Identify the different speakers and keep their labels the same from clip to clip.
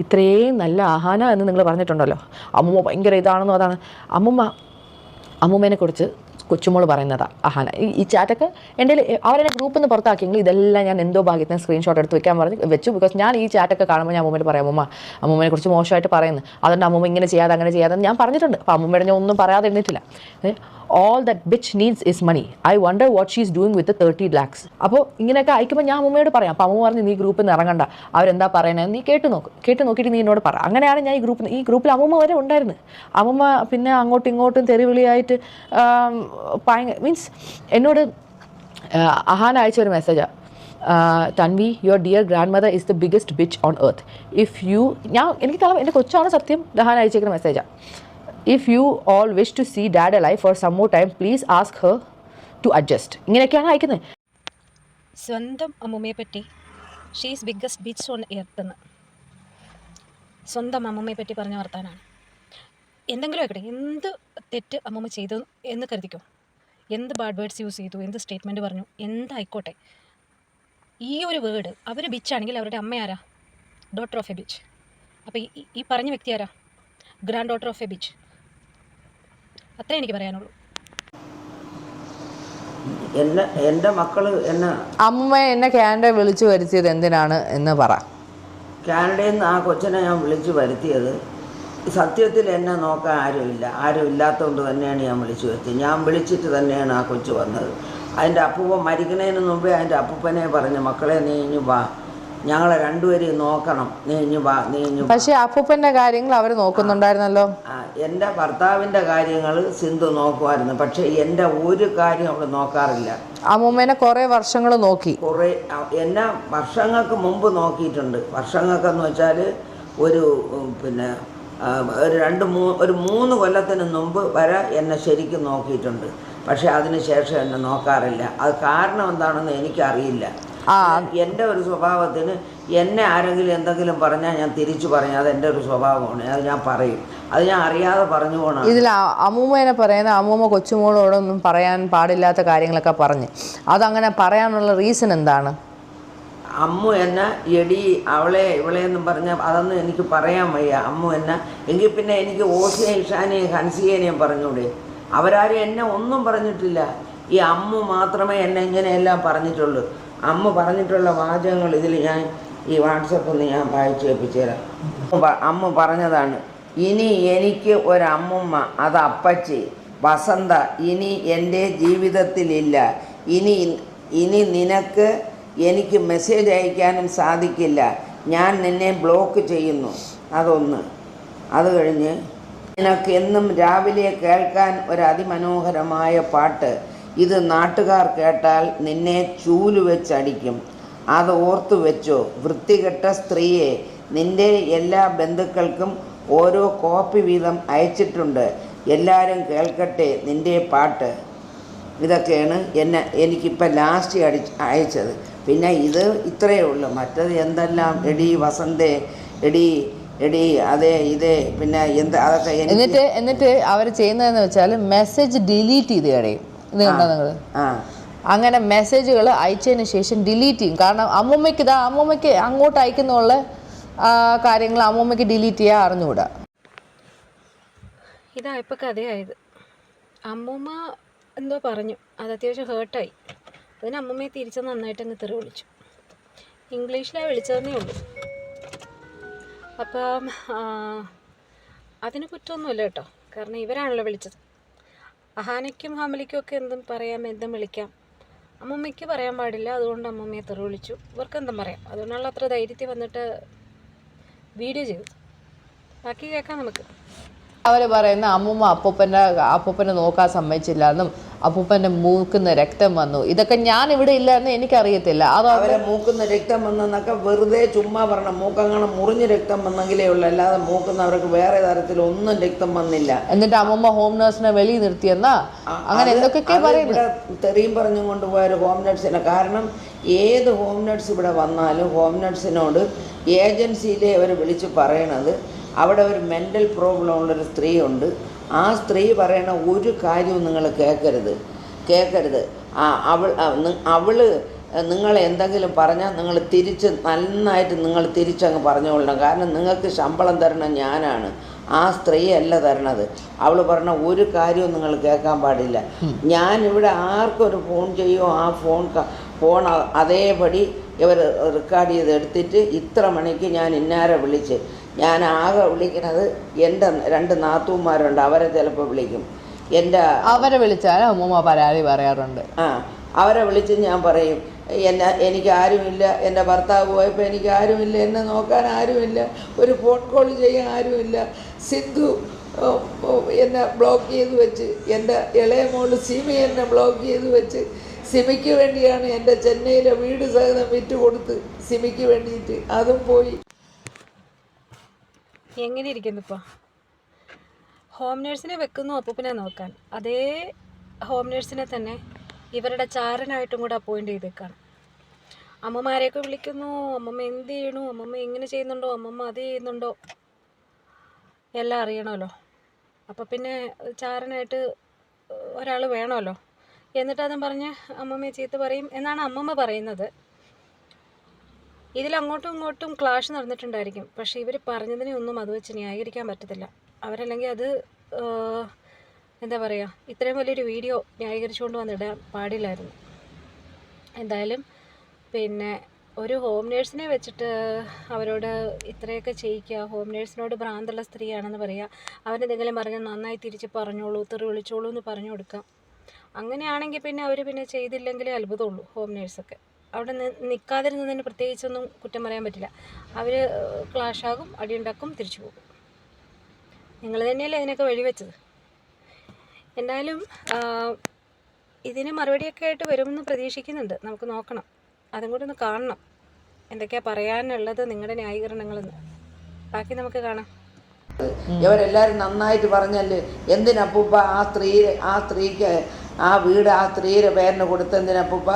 Speaker 1: ഇത്രയും നല്ല അഹാന എന്ന് നിങ്ങൾ പറഞ്ഞിട്ടുണ്ടല്ലോ, അമ്മൂമ്മ ഭയങ്കര ഇതാണെന്നോ അതാണ്. അമ്മൂമ്മേനെക്കുറിച്ച് കൊച്ചുമോൾ പറയുന്നതാണ് അഹാന. ഈ ചാറ്റൊക്കെ എൻ്റെ അവരെന്നെ ഗ്രൂപ്പിൽ നിന്ന് പുറത്താക്കിയെങ്കിൽ ഇതെല്ലാം ഞാൻ എന്തോ ഭാഗ്യത്തിന് സ്ക്രീൻഷോട്ട് എടുത്ത് വെച്ചു. ബിക്കോസ് ഞാൻ ഈ ചാറ്റൊക്കെ കാണുമ്പോൾ ഞാൻ അമ്മൂമ്മയോട് പറയാം, അമ്മൂമ്മയെ കുറിച്ച് മോശമായിട്ട് പറയുന്നു, അതുകൊണ്ട് അമ്മൂമ്മ ഇങ്ങനെ ചെയ്യാതെ അങ്ങനെ ചെയ്യാതെ ഞാൻ പറഞ്ഞിട്ടുണ്ട്. അപ്പോൾ അമ്മൂമ്മയുടെ ഞാൻ ഒന്നും പറയാതെ ഇരുന്നിട്ടില്ല. all that bitch needs is money. I wonder what she's doing with the 30 lakhs. അപ്പോൾ ഇങ്ങനെയൊക്കെ അയക്കുമ്പോൾ ഞാൻ അമ്മയോട് പറയാം. അപ്പോൾ അമ്മ പറഞ്ഞ് നീ ഗ്രൂപ്പിൽ നിന്ന് ഇറങ്ങണ്ട, അവരെന്താ പറയണത് നീ കേട്ട് നോക്കിയിട്ട് നീ എന്നോട് പറ. അങ്ങനെയാണ് ഞാൻ ഈ ഗ്രൂപ്പിൽ അമ്മൂമ്മ വരെ ഉണ്ടായിരുന്നു. അമ്മൂമ്മ പിന്നെ അങ്ങോട്ടും ഇങ്ങോട്ടും തെറിവിളിയായിട്ട് മീൻസ് എന്നോട് അഹാന അയച്ച ഒരു മെസ്സേജാണ്, Tanvi, your dear grand mother is the biggest bitch on earth. എനിക്ക് തല എൻ്റെ കൊച്ചാണ് സത്യം അഹാന അയച്ചേക്കുന്ന മെസ്സേജാണ്. If you all wish to see dad alive for some more time, please ask her to adjust. ഇങ്ങനെയൊക്കെയാണ് അയക്കുന്നത്.
Speaker 2: സ്വന്തം അമ്മൂമ്മയെ പറ്റി she's biggest bitch on earth എന്ന് സ്വന്തം അമ്മൂമ്മയെ പറ്റി പറഞ്ഞ വർത്താനാണ്. എന്തെങ്കിലും ആയിക്കട്ടെ, എന്ത് തെറ്റ് അമ്മൂമ്മ ചെയ്തു എന്ന് കരുതിക്കോ, എന്ത് ബാഡ് വേർഡ്സ് യൂസ് ചെയ്തു, എന്ത് സ്റ്റേറ്റ്മെൻറ്റ് പറഞ്ഞു, എന്തായിക്കോട്ടെ, ഈ ഒരു വേർഡ് അവർ ബിച്ചാണെങ്കിൽ അവരുടെ അമ്മ ആരാ? Daughter of A bitch. അപ്പോൾ ഈ പറഞ്ഞ വ്യക്തി ആരാ? Grand daughter of A bitch. അത്രേ എനിക്ക് പറയാനുള്ളൂ.
Speaker 3: എൻ്റെ മക്കൾ
Speaker 1: അമ്മൂമ്മ എന്നെ കാനഡ വിളിച്ചു വരുത്തിയത് എന്തിനാണ് എന്ന് പറ.
Speaker 3: കാനഡയിൽ നിന്ന് ആ കൊച്ചിനെ ഞാൻ വിളിച്ചു വരുത്തിയത് സത്യത്തിൽ എന്നെ നോക്കാൻ ആരും ഇല്ലാത്തതുകൊണ്ട് തന്നെയാണ് ഞാൻ വിളിച്ചു വരുത്തിയത്. ഞാൻ വിളിച്ചിട്ട് തന്നെയാണ് ആ കൊച്ചു വന്നത്. അതിൻ്റെ അപ്പൂപ്പൻ മരിക്കുന്നതിന് മുമ്പേ അതിൻ്റെ അപ്പൂപ്പനെ പറഞ്ഞു, മക്കളെ നീ ഇഞ്ഞു വാ, ഞങ്ങളെ രണ്ടുപേരെയും നോക്കണം, നീ ഇഞ്ഞു വാ.
Speaker 1: പക്ഷേ അപ്പൂപ്പൻ്റെ കാര്യങ്ങൾ അവർ നോക്കുന്നുണ്ടായിരുന്നല്ലോ.
Speaker 3: എൻ്റെ ഭർത്താവിൻ്റെ കാര്യങ്ങൾ സിന്ധു നോക്കുമായിരുന്നു, പക്ഷേ എൻ്റെ ഒരു കാര്യം അവൾ നോക്കാറില്ല.
Speaker 1: അമ്മൂമ്മേനെ കുറേ വർഷങ്ങൾ നോക്കി.
Speaker 3: എന്നെ വർഷങ്ങൾക്ക് മുമ്പ് നോക്കിയിട്ടുണ്ട്. വർഷങ്ങൾക്കെന്ന് വെച്ചാൽ ഒരു 3 കൊല്ലത്തിന് മുമ്പ് വരെ എന്നെ ശരിക്കും നോക്കിയിട്ടുണ്ട്. പക്ഷേ അതിന് ശേഷം എന്നെ നോക്കാറില്ല. അത് കാരണം എന്താണെന്ന് എനിക്കറിയില്ല. എൻ്റെ ഒരു സ്വഭാവത്തിന് എന്നെ ആരെങ്കിലും എന്തെങ്കിലും പറഞ്ഞാൽ ഞാൻ തിരിച്ചു പറഞ്ഞാൽ അതെൻ്റെ ഒരു സ്വഭാവമാണ്. അത് ഞാൻ പറയും, അത് ഞാൻ അറിയാതെ പറഞ്ഞു പോകണം.
Speaker 1: ഇതിൽ അമ്മൂമ്മേനെ പറയുന്ന അമ്മൂമ്മ കൊച്ചുമോളോടൊന്നും പറയാൻ പാടില്ലാത്ത കാര്യങ്ങളൊക്കെ പറഞ്ഞ്, അതങ്ങനെ പറയാനുള്ള റീസൺ എന്താണ്?
Speaker 3: അമ്മു എന്നെ എടി ഇവളെന്നും പറഞ്ഞാൽ അതൊന്നും എനിക്ക് പറയാൻ വയ്യ. അമ്മു എന്നെ എങ്കിൽ പിന്നെ എനിക്ക് ഓസിയെയും ഇഷാനെയും ഹൻസിയേനെയും പറഞ്ഞൂടെ? അവരാരും എന്നെ ഒന്നും പറഞ്ഞിട്ടില്ല. ഈ അമ്മു മാത്രമേ എന്നെ ഇങ്ങനെയെല്ലാം പറഞ്ഞിട്ടുള്ളൂ. അമ്മ പറഞ്ഞിട്ടുള്ള വാചകങ്ങൾ ഇതിൽ ഞാൻ ഈ വാട്സപ്പിൽ ഞാൻ വായിച്ചു കേൾപ്പിച്ചു തരാം. അമ്മ പറഞ്ഞതാണ്, ഇനി എനിക്ക് ഒരമ്മൂമ്മ, അത് അപ്പച്ചി വസന്ത ഇനി എൻ്റെ ജീവിതത്തിലില്ല. ഇനി നിനക്ക് എനിക്ക് മെസ്സേജ് അയക്കാനും സാധിക്കില്ല. ഞാൻ നിന്നെ ബ്ലോക്ക് ചെയ്യുന്നു. അതൊന്ന്. അത് കഴിഞ്ഞ് നിനക്ക് എന്നും രാവിലെ കേൾക്കാൻ ഒരു അതിമനോഹരമായ പാട്ട്. ഇത് നാട്ടുകാർ കേട്ടാൽ നിന്നെ ചൂല് വെച്ചടിക്കും. അത് ഓർത്തു വെച്ചോ. വൃത്തികെട്ട സ്ത്രീയെ, നിൻ്റെ എല്ലാ ബന്ധുക്കൾക്കും ഓരോ കോപ്പി വീതം അയച്ചിട്ടുണ്ട്. എല്ലാവരും കേൾക്കട്ടെ നിൻ്റെ പാട്ട്. ഇതൊക്കെയാണ് എനിക്കിപ്പോൾ ലാസ്റ്റ് അയച്ചത്. പിന്നെ ഇത് ഇത്രയേ ഉള്ളൂ. മറ്റത് എന്തെല്ലാം എടി വസന്തേ, എടി അതെ ഇതേ പിന്നെ എന്താ അതൊക്കെ.
Speaker 1: എന്നിട്ട് അവർ ചെയ്യുന്നതെന്ന് വെച്ചാൽ മെസ്സേജ് ഡിലീറ്റ് ചെയ്ത് കളയും. ഇത് കണ്ടോ നിങ്ങൾ? അങ്ങനെ മെസ്സേജുകൾ അയച്ചതിന് ശേഷം ഡിലീറ്റ് ചെയ്യും. കാരണം അമ്മൂമ്മയ്ക്ക് അങ്ങോട്ട് അയക്കുന്നുള്ള കാര്യങ്ങൾ അമ്മൂമ്മയ്ക്ക് ഡിലീറ്റ് ചെയ്യാൻ അറിഞ്ഞുകൂടാ.
Speaker 2: ഇതാ ഇപ്പോൾ കഥയായത്. അമ്മൂമ്മ എന്തോ പറഞ്ഞു, അത് അത്യാവശ്യം ഹേർട്ടായി. അതിന് അമ്മൂമ്മയെ തിരിച്ച് നന്നായിട്ട് അങ്ങ് തെറി വിളിച്ചു. ഇംഗ്ലീഷിലാണ് വിളിച്ചതെന്നേ ഉള്ളൂ. അപ്പം അതിന് കുറ്റമൊന്നുമില്ല കേട്ടോ, കാരണം ഇവരാണല്ലോ വിളിച്ചത്. അഹാനയ്ക്കും ഹമലിക്കും ഒക്കെ എന്തും പറയാം, എന്തും വിളിക്കാം. അമ്മൂമ്മയ്ക്ക് പറയാൻ പാടില്ല, അതുകൊണ്ട് അമ്മൂമ്മയെ തെറി വിളിച്ചു. ഇവർക്ക് എന്തും പറയാം. അതുകൊണ്ടുള്ള അത്ര ധൈര്യത്തിൽ വന്നിട്ട് വീഡിയോ ചെയ്തു. ബാക്കി കേൾക്കാം നമുക്ക്.
Speaker 1: അവർ പറയുന്ന അമ്മൂമ്മ അപ്പൂപ്പനെ നോക്കാൻ സമ്മതിച്ചില്ല എന്നും അപ്പൂപ്പൻ്റെ മൂക്കുന്ന രക്തം വന്നു, ഇതൊക്കെ ഞാൻ ഇവിടെ ഇല്ല എന്ന് എനിക്കറിയത്തില്ല.
Speaker 3: അവരെ മൂക്കുന്ന രക്തം വന്നെന്നൊക്കെ വെറുതെ ചുമ്മാ പറഞ്ഞ മൂക്കങ്ങനെ മുറിഞ്ഞ് രക്തം വന്നെങ്കിലേ ഉള്ളൂ, അല്ലാതെ മൂക്കുന്നവർക്ക് വേറെ തരത്തിലൊന്നും രക്തം വന്നില്ല.
Speaker 1: എന്നിട്ട് അമ്മൂമ്മ ഹോം നഴ്സിനെ വെളിയിൽ നിർത്തിയെന്നാ അങ്ങനെ എന്തൊക്കെയൊക്കെ പറയുന്നത്.
Speaker 3: തെറിയും പറഞ്ഞും കൊണ്ടുപോയൊരു ഹോം നഴ്സിനെ. കാരണം ഏത് ഹോം നഴ്സ് ഇവിടെ വന്നാലും ഹോം നഴ്സിനോട് ഏജൻസിയിലെ അവർ വിളിച്ച് പറയണത് അവിടെ ഒരു മെൻ്റൽ പ്രോബ്ലം ഉള്ളൊരു സ്ത്രീ ഉണ്ട്. ആ സ്ത്രീ പറയണ ഒരു കാര്യവും നിങ്ങൾ കേൾക്കരുത്. അവൾ നിങ്ങൾ എന്തെങ്കിലും പറഞ്ഞാൽ നിങ്ങൾ തിരിച്ച് നന്നായിട്ട് നിങ്ങൾ തിരിച്ചങ്ങ് പറഞ്ഞുകൊള്ളണം. കാരണം നിങ്ങൾക്ക് ശമ്പളം തരണം ഞാനാണ്, ആ സ്ത്രീയല്ല തരണത്. അവൾ പറഞ്ഞ ഒരു കാര്യവും നിങ്ങൾ കേൾക്കാൻ പാടില്ല. ഞാനിവിടെ ആർക്കൊരു ഫോൺ ചെയ്യുമോ ആ ഫോൺ അതേപടി ഇവർ റെക്കോർഡ് ചെയ്ത് എടുത്തിട്ട് ഇത്ര മണിക്ക് ഞാൻ ഇന്നാരെ വിളിച്ച്, ഞാൻ ആകെ വിളിക്കുന്നത് എൻ്റെ 2 നാത്തൂന്മാരുണ്ട്, അവരെ ചിലപ്പോൾ വിളിക്കും.
Speaker 1: അവരെ വിളിച്ചാൽ അമ്മൂമ്മ പരാതി പറയാറുണ്ട്.
Speaker 3: അവരെ വിളിച്ച് ഞാൻ പറയും, എനിക്ക് ആരുമില്ല, എൻ്റെ ഭർത്താവ് പോയപ്പോൾ എനിക്ക് ആരുമില്ല, എന്നെ നോക്കാൻ ആരുമില്ല, ഒരു ഫോൺ കോൾ ചെയ്യാൻ ആരുമില്ല. സിന്ധു എന്നെ ബ്ലോക്ക് ചെയ്ത് വെച്ച്, എൻ്റെ ഇളയ മോള് സിമി എന്നെ ബ്ലോക്ക് ചെയ്ത് വെച്ച്, സിമിക്ക് വേണ്ടിയാണ് എൻ്റെ ചെന്നൈയിലെ വീട് സഹിതം വിറ്റ് കൊടുത്ത് സിമിക്ക് വേണ്ടിയിട്ട്, അതും പോയി.
Speaker 2: എങ്ങനെ ഇരിക്കുന്നു ഇപ്പോൾ? ഹോം നേഴ്സിനെ വെക്കുന്നു അപ്പൂപ്പനെ നോക്കാൻ. അതേ ഹോം നേഴ്സിനെ തന്നെ ഇവരുടെ ചാരനായിട്ടും കൂടെ അപ്പോയിൻ്റ് ചെയ്തേക്കാണ്. അമ്മമാരെയൊക്കെ വിളിക്കുന്നു, അമ്മമ്മ എന്ത് ചെയ്യണു, അമ്മമ്മ എങ്ങനെ ചെയ്യുന്നുണ്ടോ, അമ്മമ്മ അത് ചെയ്യുന്നുണ്ടോ, എല്ലാം അറിയണമല്ലോ. അപ്പോൾ പിന്നെ ചാരനായിട്ട് ഒരാൾ വേണമല്ലോ. എന്നിട്ടതും പറഞ്ഞ് അമ്മമ്മയെ ചീത്ത പറയും എന്നാണ് അമ്മമ്മ പറയുന്നത്. ഇതിലങ്ങോട്ടും ഇങ്ങോട്ടും ക്ലാഷ് നടന്നിട്ടുണ്ടായിരിക്കും. പക്ഷേ ഇവർ പറഞ്ഞതിനെ ഒന്നും അത് വെച്ച് ന്യായീകരിക്കാൻ പറ്റത്തില്ല. അവരല്ലെങ്കിൽ അത് എന്താ പറയുക, ഇത്രയും വലിയൊരു വീഡിയോ ന്യായീകരിച്ചുകൊണ്ട് വന്നിടാൻ പാടില്ലായിരുന്നു. എന്തായാലും പിന്നെ ഒരു ഹോം നേഴ്സിനെ വെച്ചിട്ട് അവരോട് ഇത്രയൊക്കെ ചെയ്യിക്കുക, ഹോം നേഴ്സിനോട് ഭ്രാന്തുള്ള സ്ത്രീയാണെന്ന് പറയുക, അവരെന്തെങ്കിലും പറഞ്ഞാൽ നന്നായി തിരിച്ച് പറഞ്ഞോളൂ, തെറി വിളിച്ചോളൂ എന്ന് പറഞ്ഞു കൊടുക്കാം. അങ്ങനെയാണെങ്കിൽ പിന്നെ അവർ പിന്നെ ചെയ്തില്ലെങ്കിലേ അത്ഭുതമുള്ളൂ. ഹോം നേഴ്സൊക്കെ അവിടെ നിൽക്കാതിരുന്നതിന് പ്രത്യേകിച്ചൊന്നും കുറ്റം പറയാൻ പറ്റില്ല. അവർ ക്ലാഷാകും, അടിയുണ്ടാക്കും, തിരിച്ചു പോകും. നിങ്ങൾ തന്നെയല്ലേ ഇതിനൊക്കെ വഴിവെച്ചത്. എന്തായാലും ഇതിന് മറുപടിയൊക്കെ ആയിട്ട് വരുമെന്ന് പ്രതീക്ഷിക്കുന്നുണ്ട്. നമുക്ക് നോക്കണം, അതും കൂടി ഒന്ന് കാണണം, എന്തൊക്കെയാണ് പറയാനുള്ളത് നിങ്ങളുടെ ന്യായീകരണങ്ങളെന്ന്. ബാക്കി നമുക്ക് കാണാം.
Speaker 3: ഇവരെല്ലാവരും നന്നായിട്ട് പറഞ്ഞല്ലേ, എന്തിനപ്പൂപ്പ ആ സ്ത്രീക്ക് ആ വീട് ആ സ്ത്രീയുടെ പേരിന് കൊടുത്തെന്തിനപ്പൂപ്പ,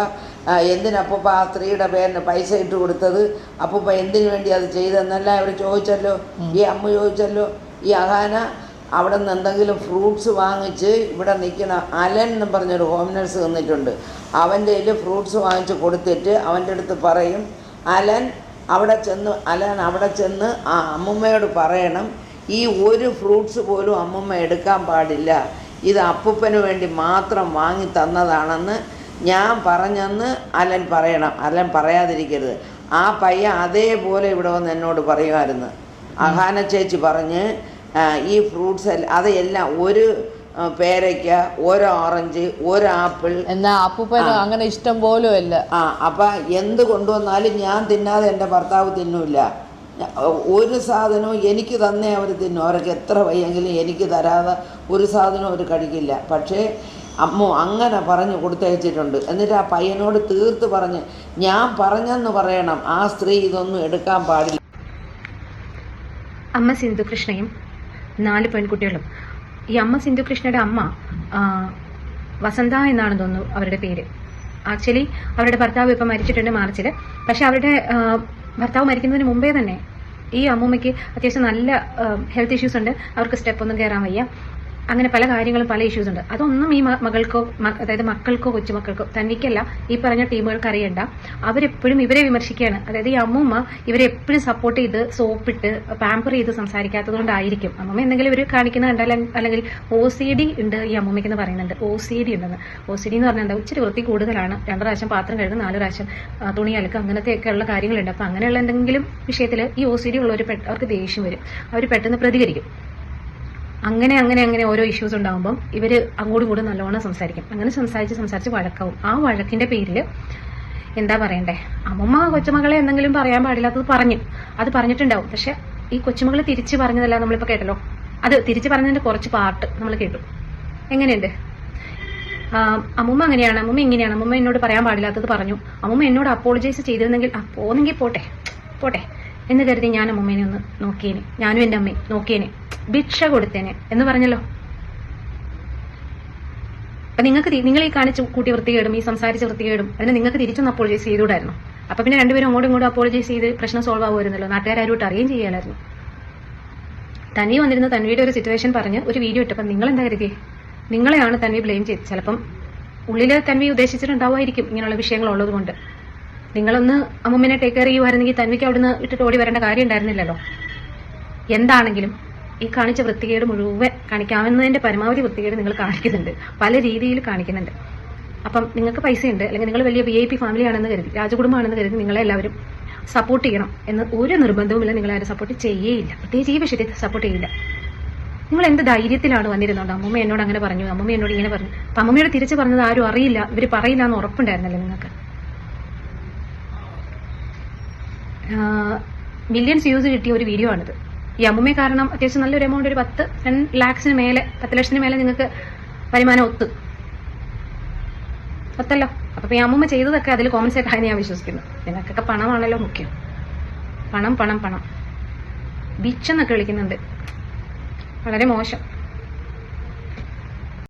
Speaker 3: എന്തിനപ്പൂപ്പ ആ സ്ത്രീയുടെ പേരിന് പൈസ ഇട്ട് കൊടുത്തത്, അപ്പൂപ്പ എന്തിനു വേണ്ടി അത് ചെയ്തെന്നെല്ലാം അവർ ചോദിച്ചല്ലോ. ഈ അമ്മ ചോദിച്ചല്ലോ. ഈ അഹാന അവിടെ നിന്ന് എന്തെങ്കിലും ഫ്രൂട്ട്സ് വാങ്ങിച്ച് ഇവിടെ നിൽക്കുന്ന അലൻ എന്ന് പറഞ്ഞൊരു ഹോം നേഴ്സ് തന്നിട്ടുണ്ട്. അവൻ്റെ കയ്യിൽ ഫ്രൂട്ട്സ് വാങ്ങിച്ച് കൊടുത്തിട്ട് അവൻ്റെ അടുത്ത് പറയും, അലൻ അവിടെ ചെന്ന് ആ അമ്മൂമ്മയോട് പറയണം, ഈ ഒരു ഫ്രൂട്ട്സ് പോലും അമ്മൂമ്മ എടുക്കാൻ പാടില്ല, ഇത് അപ്പൂപ്പന് വേണ്ടി മാത്രം വാങ്ങി തന്നതാണെന്ന് ഞാൻ പറഞ്ഞെന്ന് അലൻ പറയണം. അലൻ പറയാതിരിക്കരുത്. ആ പയ്യൻ അതേപോലെ ഇവിടെ വന്ന് എന്നോട് പറയുമായിരുന്നു. അഹാന ചേച്ചി പറഞ്ഞ് ഈ ഫ്രൂട്ട്സ് അതെല്ലാം ഒരു പേരയ്ക്ക, ഒരു ഓറഞ്ച്, ഒരു ആപ്പിൾ,
Speaker 1: എന്നാ അപ്പൂപ്പന് അങ്ങനെ ഇഷ്ടം പോലും ഇല്ല.
Speaker 3: അപ്പം എന്ത് കൊണ്ടുവന്നാലും ഞാൻ തിന്നാതെ എൻ്റെ ഭർത്താവ് തിന്നില്ല. ഒരു സാധനവും എനിക്ക് തന്നെ അവർ തിന്നും. അവർക്ക് എത്ര വയ്യെങ്കിലും എനിക്ക് തരാതെ ഒരു സാധനവും അവർ കഴിക്കില്ല. പക്ഷേ അമ്മ അങ്ങനെ പറഞ്ഞ് കൊടുത്തയച്ചിട്ടുണ്ട്. എന്നിട്ട് ആ പയ്യനോട് തീർത്ത് പറഞ്ഞ്, ഞാൻ പറഞ്ഞെന്ന് പറയണം, ആ സ്ത്രീ ഇതൊന്നും എടുക്കാൻ പാടില്ല.
Speaker 2: അമ്മ സിന്ധുകൃഷ്ണയും 4 പെൺകുട്ടികളും. ഈ അമ്മ സിന്ധുകൃഷ്ണയുടെ അമ്മ വസന്ത എന്നാണ് തോന്നുന്നു അവരുടെ പേര്. ആക്ച്വലി അവരുടെ ഭർത്താവ് ഇപ്പം മരിച്ചിട്ടുണ്ട് മാർച്ചിൽ. പക്ഷെ അവരുടെ ഭർത്താവ് മരിക്കുന്നതിന് മുമ്പേ തന്നെ ഈ അമ്മൂമ്മയ്ക്ക് അത്യാവശ്യം നല്ല ഹെൽത്ത് ഇഷ്യൂസ് ഉണ്ട്. അവർക്ക് സ്റ്റെപ്പൊന്നും കയറാൻ വയ്യ. അങ്ങനെ പല കാര്യങ്ങളും, പല ഇഷ്യൂസ് ഉണ്ട്. അതൊന്നും ഈ മകൾക്കോ, അതായത് മക്കൾക്കോ കൊച്ചുമക്കൾക്കോ, തനിക്കല്ല, ഈ പറഞ്ഞ ടീമുകൾക്ക് അറിയണ്ട. അവരെപ്പോഴും ഇവരെ വിമർശിക്കുകയാണ്. അതായത് ഈ അമ്മൂമ്മ ഇവരെ എപ്പോഴും സപ്പോർട്ട് ചെയ്ത് സോപ്പിട്ട് പാമ്പർ ചെയ്ത് സംസാരിക്കാത്തത് കൊണ്ടായിരിക്കും. അമ്മൂമ്മ എന്തെങ്കിലും ഇവർ കാണിക്കുന്ന കണ്ടാൽ, അല്ലെങ്കിൽ OCD ഉണ്ട് ഈ അമ്മൂമ്മയ്ക്കെന്ന് പറയുന്നുണ്ട്. OCD ഉണ്ടെന്ന്. OCD എന്ന് പറഞ്ഞാൽ എന്താ, ഇച്ചിരി വൃത്തി കൂടുതലാണ്. 2 പ്രാവശ്യം പാത്രം കഴുകും, 4 പ്രാവശ്യം തുണി അലക്കുക, അങ്ങനത്തെയൊക്കെ ഉള്ള കാര്യങ്ങളുണ്ട്. അപ്പം അങ്ങനെയുള്ള എന്തെങ്കിലും വിഷയത്തിൽ ഈ OCD ഉള്ളവർ അവർക്ക് ദേഷ്യം വരും. അവർ പെട്ടെന്ന് പ്രതികരിക്കും. അങ്ങനെ ഓരോ ഇഷ്യൂസ് ഉണ്ടാകുമ്പം ഇവർ അങ്ങോട്ടും ഇങ്ങോട്ടും നല്ലോണം സംസാരിക്കും. അങ്ങനെ സംസാരിച്ച് വഴക്കാവും. ആ വഴക്കിന്റെ പേരിൽ എന്താ പറയണ്ടേ, അമ്മമ്മ കൊച്ചുമകളെ എന്തെങ്കിലും പറയാൻ പാടില്ലാത്തത് അത് പറഞ്ഞിട്ടുണ്ടാവും. പക്ഷെ ഈ കൊച്ചുമകൾ തിരിച്ച് പറഞ്ഞതല്ല നമ്മളിപ്പോൾ കേട്ടല്ലോ. അത് തിരിച്ച് പറഞ്ഞതിന്റെ കുറച്ച് പാർട്ട് നമ്മൾ കേട്ടു. എങ്ങനെയുണ്ട്? അമ്മൂമ്മ അങ്ങനെയാണ്, അമ്മൂമ്മ ഇങ്ങനെയാണ്, അമ്മൂമ്മ എന്നോട് പറയാൻ പാടില്ലാത്തത് പറഞ്ഞു, അമ്മൂമ്മ എന്നോട് അപ്പോളജൈസ് ചെയ്തിരുന്നെങ്കിൽ പോന്നെങ്കിൽ പോട്ടെ എന്ന് കരുതി ഞാൻ അമ്മൂമ്മേനെ ഒന്ന് നോക്കിയേനെ, ഞാനും എൻ്റെ അമ്മയും നോക്കിയേനെ, ഭിക്ഷ കൊടുത്തേനെ എന്ന് പറഞ്ഞല്ലോ. അപ്പൊ നിങ്ങൾ ഈ കാണിച്ച് കൂട്ടി വൃത്തികേടും ഈ സംസാരിച്ച് വൃത്തികേടും അതിന് നിങ്ങൾക്ക് തിരിച്ചൊന്ന് അപ്പോളജൈസ് ചെയ്തുകൂടായിരുന്നു. അപ്പൊ പിന്നെ രണ്ടുപേരും അങ്ങോട്ടും ഇങ്ങോട്ടും അപ്പോളജൈസ് ചെയ്ത് പ്രശ്നം സോൾവ് ആവുമായിരുന്നല്ലോ. നാട്ടുകാരായിട്ട് അറിയുകയും ചെയ്യാനായിരുന്നു. തന്വി വന്നിരുന്ന തന്വിയുടെ ഒരു സിറ്റുവേഷൻ പറഞ്ഞ് ഒരു വീഡിയോ ഇട്ടപ്പം നിങ്ങൾ എന്താ കരുതിയേ? നിങ്ങളെയാണ് തന്വി ബ്ലെയിം ചെയ്ത്. ചിലപ്പം ഉള്ളിൽ തന്വി ഉദ്ദേശിച്ചിട്ടുണ്ടാവുമായിരിക്കും ഇങ്ങനെയുള്ള വിഷയങ്ങളുള്ളത് കൊണ്ട്. നിങ്ങളൊന്ന് അമ്മൂമ്മനെ ടേക്ക് കെയർ ചെയ്യുമായിരുന്നെങ്കിൽ തന്വിക്ക് അവിടുന്ന് ഇട്ടിട്ട് ഓടി വരേണ്ട കാര്യം ഉണ്ടായിരുന്നില്ലല്ലോ. എന്താണെങ്കിലും ഈ കാണിച്ച വൃത്തികേട് മുഴുവൻ കാണിക്കാവുന്നതിന്റെ പരമാവധി വൃത്തികേട് നിങ്ങൾ കാണിക്കുന്നുണ്ട്, പല രീതിയിൽ കാണിക്കുന്നുണ്ട്. അപ്പം നിങ്ങൾക്ക് പൈസയുണ്ട്, അല്ലെങ്കിൽ നിങ്ങൾ വലിയ VIP ഫാമിലി ആണെന്ന് കരുതി, രാജകുടുംബമാണെന്ന് കരുതി നിങ്ങളെല്ലാവരും സപ്പോർട്ട് ചെയ്യണം എന്ന് ഒരു നിർബന്ധവുമില്ല. നിങ്ങളാരും സപ്പോർട്ട് ചെയ്യേയില്ല, പ്രത്യേകിച്ച് ഈ വിഷയത്തിൽ സപ്പോർട്ട് ചെയ്യില്ല. നിങ്ങൾ എന്ത് ധൈര്യത്തിലാണ് വന്നിരുന്നോണ്ട് അമ്മൂമ്മ എന്നോട് അങ്ങനെ പറഞ്ഞു, അമ്മൂമ്മ എന്നോട് ഇങ്ങനെ പറഞ്ഞു. അപ്പം അമ്മൂമ്മയോട് തിരിച്ച് പറഞ്ഞത് ആരും അറിയില്ല, ഇവർ പറയില്ല എന്ന് ഉറപ്പുണ്ടായിരുന്നല്ലോ നിങ്ങൾക്ക്. മില്യൺസ് വ്യൂസ് കിട്ടിയ ഒരു വീഡിയോ ആണിത്. ഈ അമ്മൂമ്മയെ കാരണം അത്യാവശ്യം നല്ലൊരു എമൗണ്ട്, ഒരു 10 ലക്ഷത്തിന് മേലെ, 10 ലക്ഷത്തിന് മേലെ നിങ്ങൾക്ക് വരുമാനം ഒത്തല്ലോ. അപ്പൊ ഈ അമ്മൂമ്മ ചെയ്തതൊക്കെ അതിൽ കോമൺ സെറ്റ് ആയി ഞാൻ വിശ്വസിക്കുന്നു. നിങ്ങൾക്കൊക്കെ പണമാണല്ലോ മുഖ്യം. പണം പണം പണം ബീച്ചെന്നൊക്കെ വിളിക്കുന്നുണ്ട്, വളരെ മോശം.